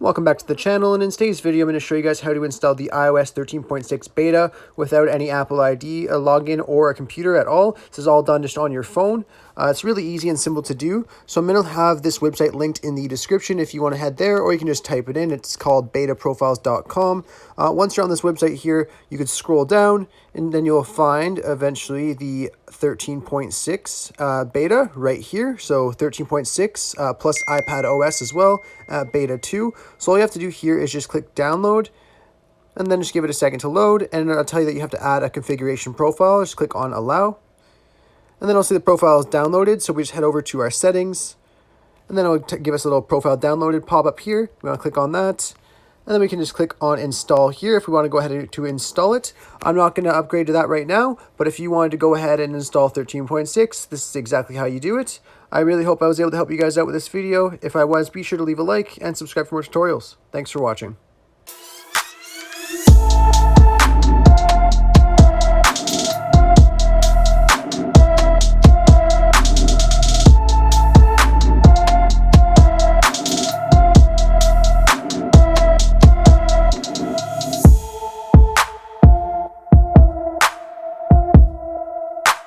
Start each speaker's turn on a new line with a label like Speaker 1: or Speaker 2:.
Speaker 1: Welcome back to the channel, and in today's video I'm going to show you guys how to install the iOS 13.6 beta without any Apple ID, a login, or a computer at all. This is all done just on your phone. It's really easy and simple to do, so I'm going to have this website linked in the description if you want to head there, or you can just type it in. It's called betaprofiles.com. Once you're on this website here, you could scroll down, and then you'll find eventually the 13.6 beta right here. So 13.6 plus iPadOS as well, beta 2. So all you have to do here is just click download, and then just give it a second to load, and it'll tell you that you have to add a configuration profile. Just click on allow, and then I'll see the profile is downloaded. So we just head over to our settings, and then it'll give us a little profile downloaded pop up here. We want to click on that, and then we can just click on install here if we want to go ahead to install it. I'm not going to upgrade to that right now, but if you wanted to go ahead and install 13.6, this is exactly how you do it. I really hope I was able to help you guys out with this video. If I was, be sure to leave a like and subscribe for more tutorials. Thanks for watching.